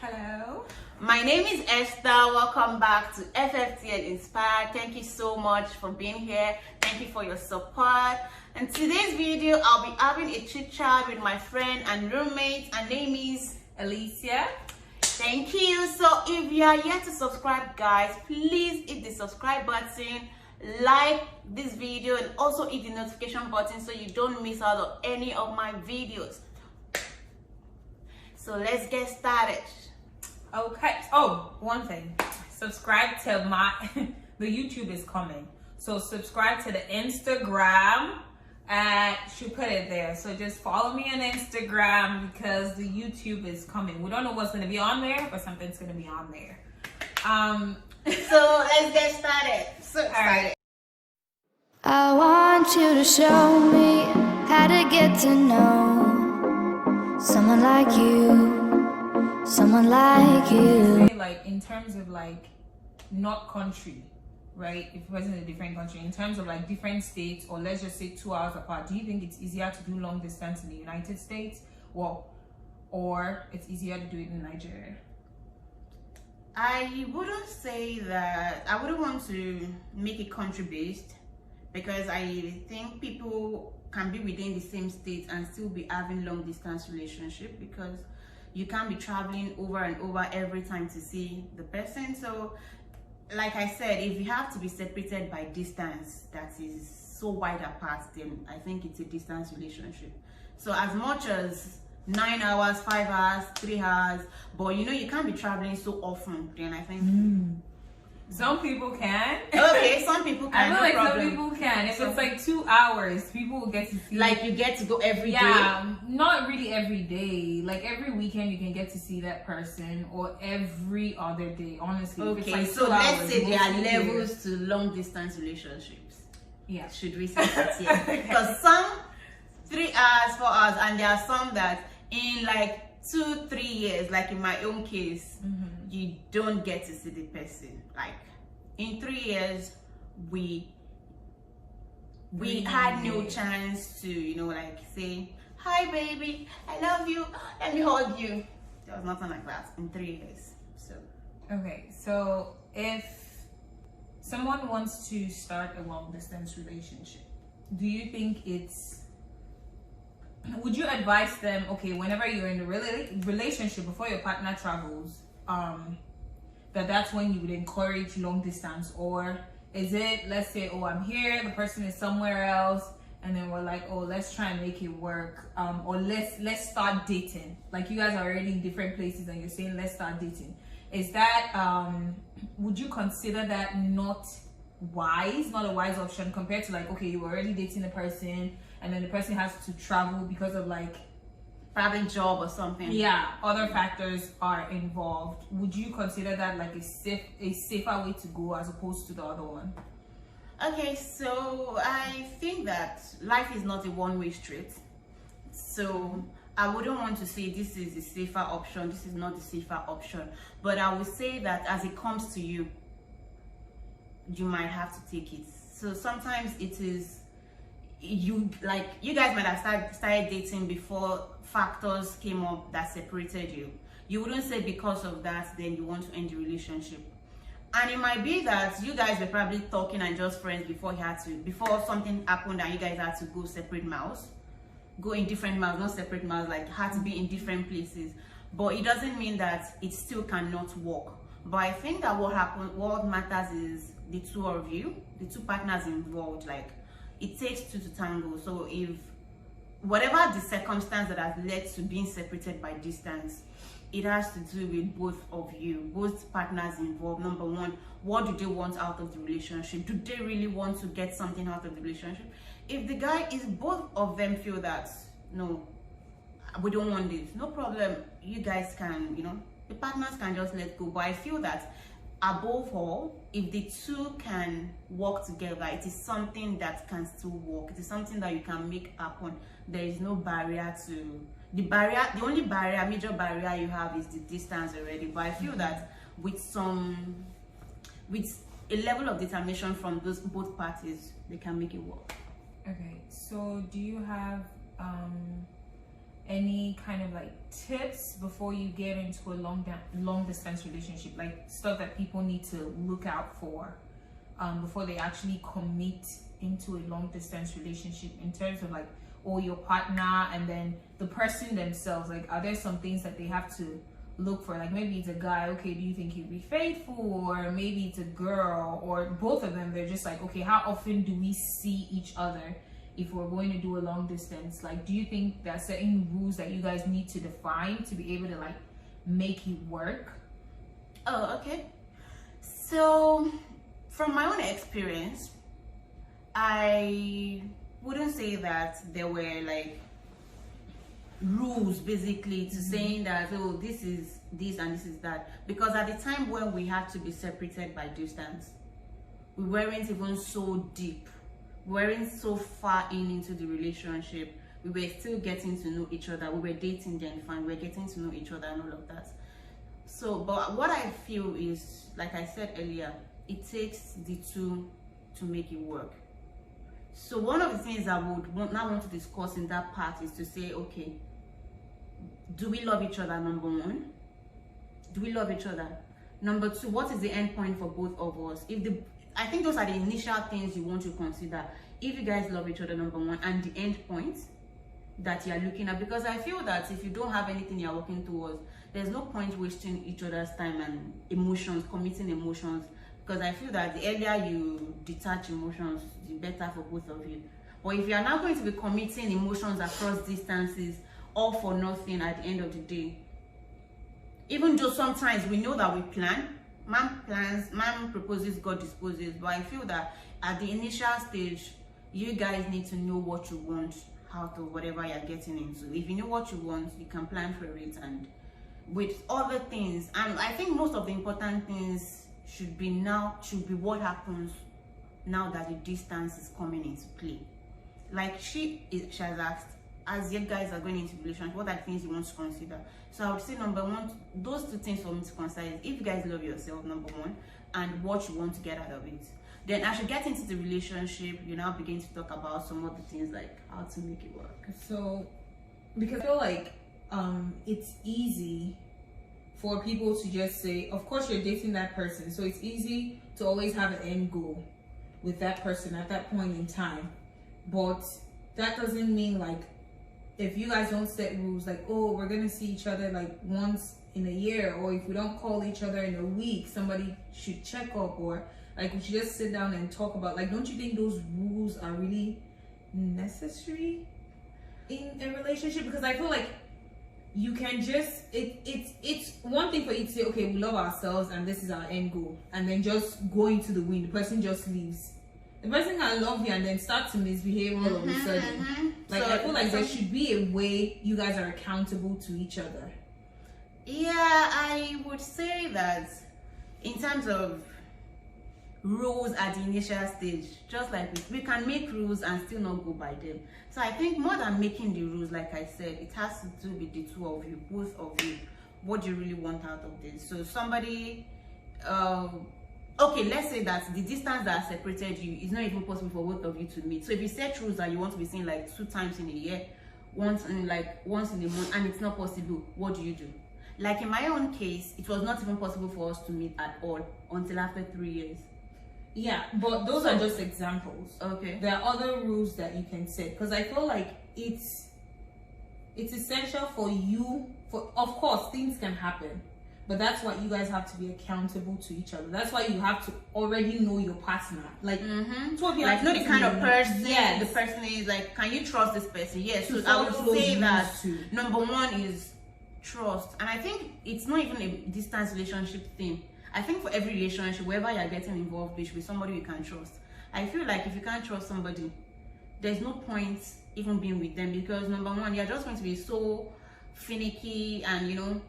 Hello. My name is Esther. Welcome back to FFT and Inspired. Thank you so much for being here. Thank you for your support. In today's video, I'll be having a chit chat with my friend and roommate. Her name is Elicia. Thank you. So if you are yet to subscribe, guys, please hit the subscribe button, like this video, and also hit the notification button so you don't miss out on any of my videos. So let's get started. Okay. Oh, one thing. Subscribe to my the YouTube is coming. So subscribe to the Instagram. Should put it there. So just follow me on Instagram because the YouTube is coming. We don't know what's gonna be on there, but something's gonna be on there. So let's get started. So excited. I want you to show me how to get to know someone like you, someone like you. Like in terms of like not country, right? If it wasn't a different country, in terms of like different states, or let's just say 2 hours apart, do you think it's easier to do long distance in the United States, or it's easier to do it in Nigeria? I wouldn't say that. I wouldn't want to make it country based, because I think people can be within the same state and still be having long distance relationship, because you can't be traveling over and over every time to see the person. So like I said, if you have to be separated by distance that is so wide apart, then I think it's a distance relationship. So as much as 9 hours, 5 hours, 3 hours, but you know you can't be traveling so often, then I think Some people can. okay, some people can. I feel like problem. some people can. If it's like 2 hours, people will get to see. Like you get to go every day. Yeah, not really every day. Like every weekend, you can get to see that person, or every other day. Honestly, if it's Okay, like so 2 let's hours, say there are mostly here. levels to long distance relationships. Yeah. Should we say that here? Because some 3 hours, 4 hours, and there are some that in like 2-3 years, like in my own case, you don't get to see the person. Like in 3 years, we had no chance to, you know, like say, hi baby, I love you, let me hug you. There was nothing like that in 3 years. So Okay, so if someone wants to start a long distance relationship, do you think would you advise them, okay, whenever you're in a relationship before your partner travels, that's when you would encourage long distance? Or is it, let's say, oh, I'm here, the person is somewhere else, and then we're like, oh, let's try and make it work, or let's start dating, like you guys are already in different places and you're saying let's start dating? Is that would you consider that not a wise option, compared to like, okay, you were already dating a person and then the person has to travel because of like private job or something? Yeah, other factors are involved. Would you consider that like a safer way to go as opposed to the other one? Okay, so I think that life is not a one-way street. So I wouldn't want to say this is a safer option, this is not a safer option. But I would say that as it comes to you, you might have to take it. So sometimes it is, you guys might have started dating before factors came up that separated you. You wouldn't say because of that then you want to end the relationship. And it might be that you guys were probably talking and just friends before something happened and you guys had to go separate miles, go in different miles, not separate miles, like had to be in different places. But it doesn't mean that it still cannot work. But I think that what matters is the two of you, the two partners involved. Like it takes two to tango. So if whatever the circumstance that has led to being separated by distance, it has to do with both of you, both partners involved. Number one, what do they want out of the relationship? Do they really want to get something out of the relationship? If the guy is, both of them feel that, no, we don't want this, no problem, you guys can, you know, the partners can just let go. But I feel that above all, if the two can work together, it is something that can still work. It is something that you can make happen. There is no barrier to the only major barrier you have is the distance already. But I feel that with a level of determination from both parties, they can make it work. Okay, so do you have any kind of like tips before you get into a long distance relationship, like stuff that people need to look out for before they actually commit into a long distance relationship, in terms of like, or your partner and then the person themselves? Like, are there some things that they have to look for? Like, maybe it's a guy, okay, do you think he'd be faithful? Or maybe it's a girl, or both of them, they're just like, okay, how often do we see each other if we're going to do a long distance? Like, do you think there are certain rules that you guys need to define to be able to like make it work? Oh, okay. So from my own experience, I wouldn't say that there were like rules basically to saying that, oh, this is this and this is that, because at the time when we had to be separated by distance, we weren't even so deep, we weren't so far into the relationship. We were still getting to know each other. We were dating then, fine, we were getting to know each other and all of that. So but what I feel is, like I said earlier, it takes the two to make it work. So one of the things I would now want to discuss in that part is to say, okay, do we love each other? Number one, do we love each other? Number two, what is the end point for both of us? I think those are the initial things you want to consider. If you guys love each other, number one, and the end point that you are looking at, because I feel that if you don't have anything you're working towards, there's no point wasting each other's time and emotions, committing emotions, because I feel that the earlier you detach emotions, the better for both of you. But if you are now going to be committing emotions across distances, all for nothing at the end of the day, even though sometimes we know that we plan, man plans, man proposes, God disposes, but I feel that at the initial stage, you guys need to know what you want out of whatever you're getting into. If you know what you want, you can plan for it, and with other things, and I think most of the important things should be what happens now that the distance is coming into play. Like she has asked, as you guys are going into relationship, what are the things you want to consider? So I would say, number one, those two things for me to consider is if you guys love yourself, number one, and what you want to get out of it. Then as you get into the relationship, you now begin to talk about some of the things like how to make it work. So, because I feel like it's easy for people to just say, of course you're dating that person, so it's easy to always have an end goal with that person at that point in time. But that doesn't mean like, if you guys don't set rules like, oh, we're gonna see each other like once in a year, or if we don't call each other in a week, somebody should check up, or like we should just sit down and talk about, like, don't you think those rules are really necessary in a relationship? Because I feel like you can just, it's one thing for you to say, okay, we love ourselves and this is our end goal, and then just go into the wind, the person just leaves. The person can love you and then start to misbehave all of a sudden. Like, so I feel like there should be a way you guys are accountable to each other. Yeah, I would say that in terms of rules at the initial stage, just like we can make rules and still not go by them. So I think more than making the rules, like I said, it has to do with the two of you, both of you. What do you really want out of this? So somebody, okay, let's say that the distance that separated you is not even possible for both of you to meet. So if you set rules that you want to be seen like 2 times in a year, once in a month, and it's not possible, what do you do? Like in my own case, it was not even possible for us to meet at all until after 3 years. Yeah, but those are just examples. Okay. There are other rules that you can set, because I feel like it's essential for you. Of course, things can happen, but that's why you guys have to be accountable to each other. That's why you have to already know your partner. Like, like know the kind of person the person is. Like, can you trust this person? Yes. So I would say that number one is trust. And I think it's not even a distance relationship thing. I think for every relationship, wherever you're getting involved with somebody you can trust. I feel like if you can't trust somebody, there's no point even being with them, because number one, you're just going to be so finicky and, you know,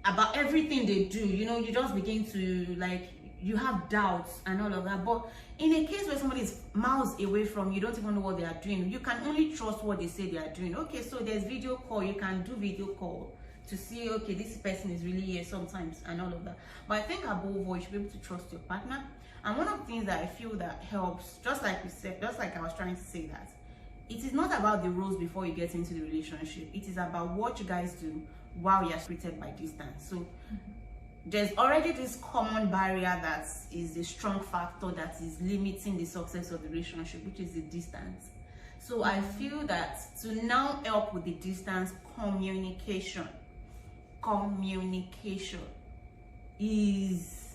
about everything they do, you know, you just begin to, like, you have doubts and all of that. But in a case where somebody is miles away from you, you don't even know what they are doing, you can only trust what they say they are doing. Okay, so there's video call, you can do video call to see, okay, this person is really here sometimes and all of that. But I think above all, you should be able to trust your partner. And one of the things that I feel that helps, just like we said, just like I was trying to say, that it is not about the rules before you get into the relationship. It is about what you guys do while you're separated by distance. So there's already this common barrier that is a strong factor that is limiting the success of the relationship, which is the distance. So I feel that to now help with the distance, communication is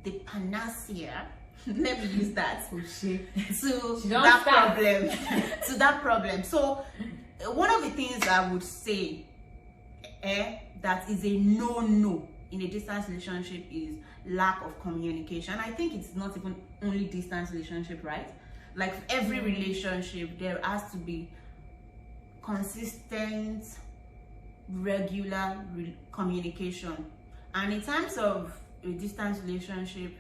the panacea. Let me use that to that problem. So one of the things I would say that is a no in a distance relationship is lack of communication. I think it's not even only distance relationship, right? Like every relationship, there has to be consistent, regular communication. And in terms of a distance relationship,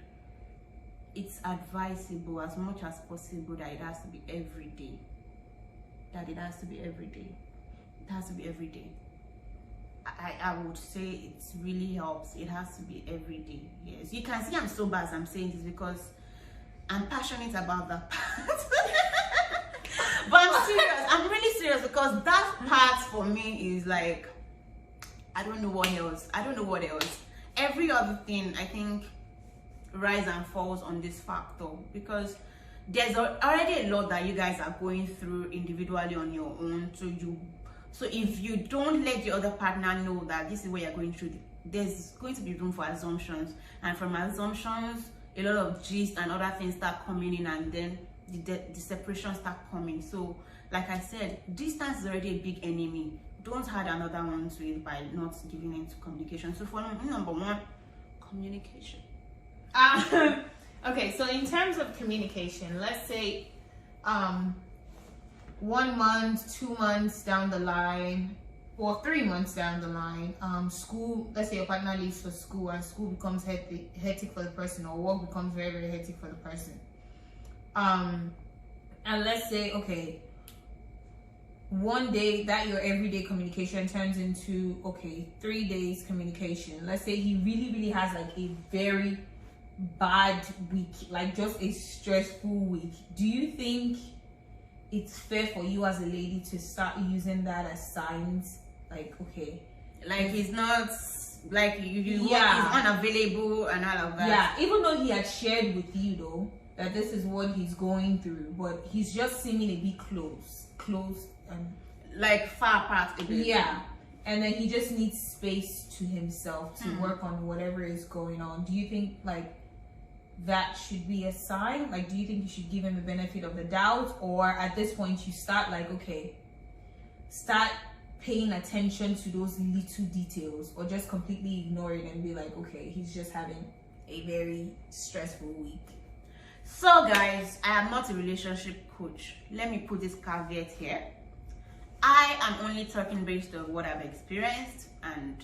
it's advisable as much as possible that it has to be every day. It has to be every day. I would say it really helps. It has to be every day. Yes, you can see I'm sober as I'm saying this because I'm passionate about that part. But I'm serious. I'm really serious because that part for me is like, I don't know what else. Every other thing, I think, rise and falls on this factor because there's already a lot that you guys are going through individually on your own. So if you don't let the other partner know that this is what you're going through, there's going to be room for assumptions, and from assumptions a lot of gist and other things start coming in, and then the separation start coming. So like I said, distance is already a big enemy. Don't add another one to it by not giving into communication. So for number one, communication. Okay, so in terms of communication, let's say 1 month, 2 months down the line, or 3 months down the line, school, let's say your partner leaves for school and school becomes hectic for the person, or work becomes very, very hectic for the person. And let's say, okay, one day that your everyday communication turns into, okay, 3 days communication. Let's say he really, really has like a very bad week, like just a stressful week. Do you think it's fair for you as a lady to start using that as signs? Like, okay, like he's not, like he's unavailable and all of that. Yeah, even though he had shared with you though that this is what he's going through, but he's just seeming a bit close and like far apart a bit. Yeah, and then he just needs space to himself to work on whatever is going on. Do you think like that should be a sign? Like, do you think you should give him the benefit of the doubt, or at this point you start like, okay, start paying attention to those little details, or just completely ignore it and be like, okay, he's just having a very stressful week? So guys, I am not a relationship coach. Let me put this caveat here. I am only talking based on what I've experienced, and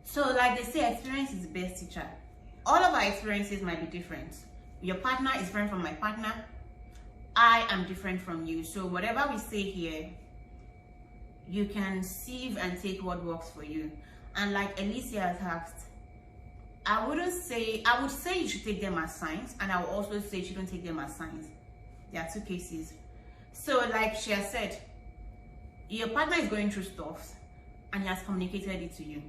so like they say, experience is the best teacher. All of our experiences might be different. Your partner is different from my partner. I am different from you. So whatever we say here, you can sieve and take what works for you. And like Elicia has asked, I would say you should take them as signs, and I will also say you shouldn't take them as signs. There are two cases. So like she has said, your partner is going through stuff and he has communicated it to you.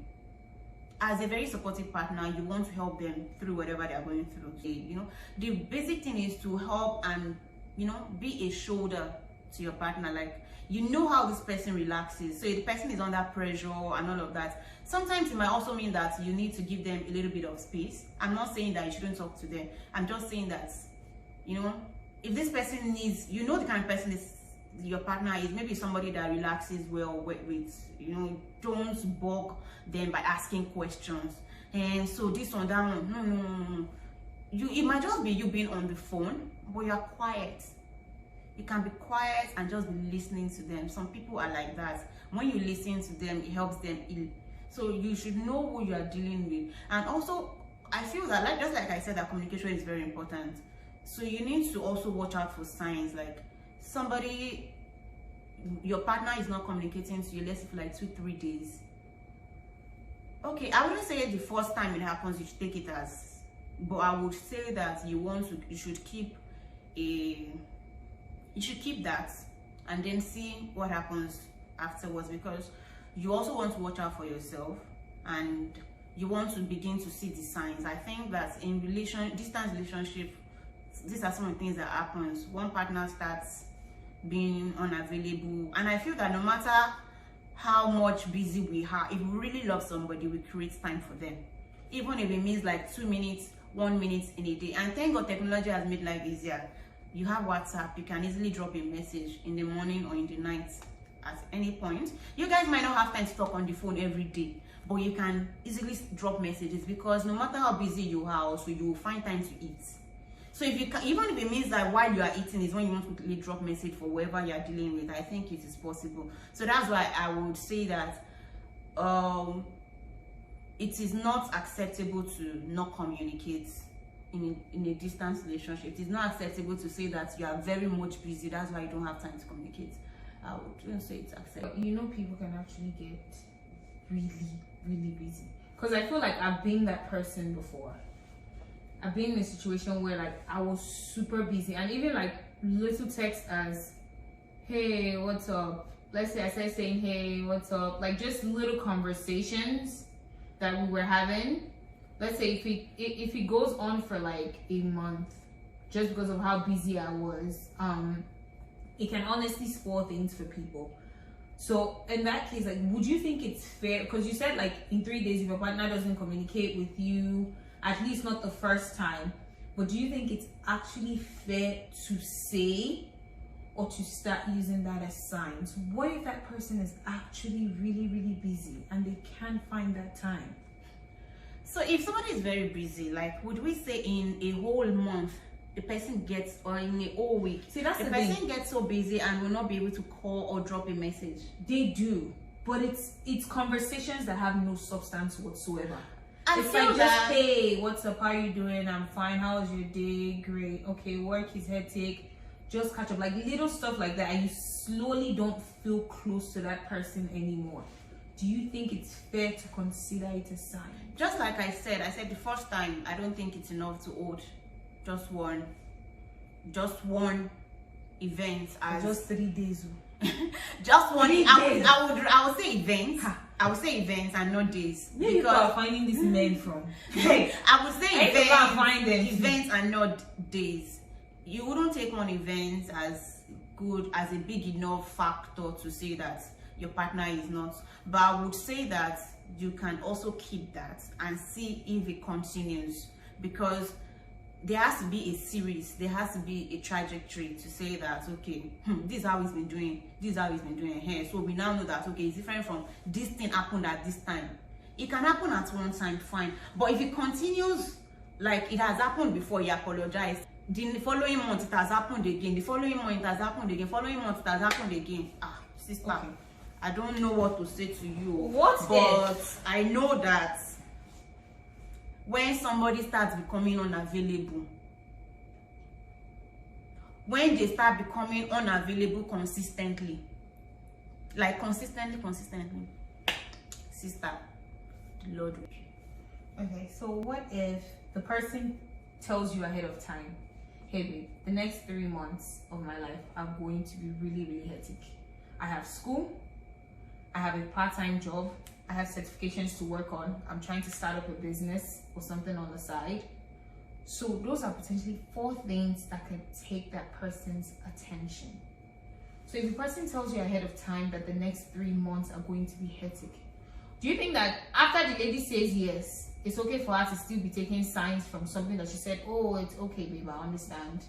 As a very supportive partner, you want to help them through whatever they are going through. The basic thing is to help and be a shoulder to your partner. Like, how this person relaxes. So if the person is under pressure and all of that, sometimes it might also mean that you need to give them a little bit of space. I'm not saying that you shouldn't talk to them. I'm just saying that, if this person needs, the kind of person your partner is, maybe somebody that relaxes well with don't bug them by asking questions. And so this one, that one, no. It might just be you being on the phone, but you're quiet. You can be quiet and just be listening to them. Some people are like that. When you listen to them, it helps them heal. So you should know who you are dealing with. And also, I feel that, just like I said, that communication is very important. So you need to also watch out for signs, like your partner is not communicating to you, let's say for like 2-3 days. Okay, I wouldn't say the first time it happens you should take it as, but I would say that you should keep a you should keep that and then see what happens afterwards, because you also want to watch out for yourself and you want to begin to see the signs. I think that in distance relationship, these are some of the things that happens. One partner starts being unavailable, and I feel that no matter how much busy we are, if we really love somebody, we create time for them, even if it means like 2 minutes, 1 minute in a day. And thank God technology has made life easier. You have WhatsApp, you can easily drop a message in the morning or in the night at any point. You guys might not have time to talk on the phone every day, but you can easily drop messages, because no matter how busy you are, also you will find time to eat. So if you can, even if it means that while you are eating is when you want to quickly drop message for whoever you are dealing with, I think it is possible. So that's why I would say that it is not acceptable to not communicate in a distance relationship. It is not acceptable to say that you are very much busy, that's why you don't have time to communicate. I wouldn't say it's acceptable. You know, people can actually get really busy, because I feel like I've been that person before. I've been in a situation where like I was super busy, and even like little text as, hey, what's up? Let's say I started saying, hey, what's up? Like just little conversations that we were having. Let's say if it goes on for like a month, just because of how busy I was, it can honestly spoil things for people. So in that case, like, would you think it's fair? Because you said like in 3 days, if your partner doesn't communicate with you, at least not the first time, but do you think it's actually fair to say or to start using that as signs? What if that person is actually really busy and they can't find that time? So if somebody is very busy, like would we say in a whole month the person gets, or in a whole week, see, that's the person gets so busy and will not be able to call or drop a message? They do, but it's conversations that have no substance whatsoever. It's feel like that, just, hey, what's up, how are you doing? I'm fine, how's your day? Great. Okay, work is hectic, just catch up, like little stuff like that, and you slowly don't feel close to that person anymore. Do you think it's fair to consider it a sign? Just like I said the first time, I don't think it's enough to hold just one event as just 3 days. just one. 3 days. I would say events. I would say events and not days. Where you are finding these men from? I would say events and not days. You wouldn't take one event as good, as a big enough factor to say that your partner is not. But I would say that you can also keep that and see if it continues, because there has to be a series, there has to be a trajectory to say that, okay, this is how he's been doing, this is how he's been doing here. So we now know that, okay, it's different from this thing happened at this time. It can happen at one time, fine. But if it continues like it has happened before, you apologize. The following month it has happened again. The following month it has happened again. Following month it has happened again. Ah, sister, okay. I don't know what to say to you. But I know that when somebody starts becoming unavailable, when they start becoming unavailable consistently, like consistently, sister, the Lord with you. Okay, so what if the person tells you ahead of time, hey babe, the next 3 months of my life are going to be really hectic. I have school, I have a part-time job, I have certifications to work on, I'm trying to start up a business or something on the side. So those are potentially 4 things that can take that person's attention. So if the person tells you ahead of time that the next 3 months are going to be hectic, do you think that after the lady says yes, it's okay for her to still be taking signs from something that she said, oh, it's okay babe, I understand,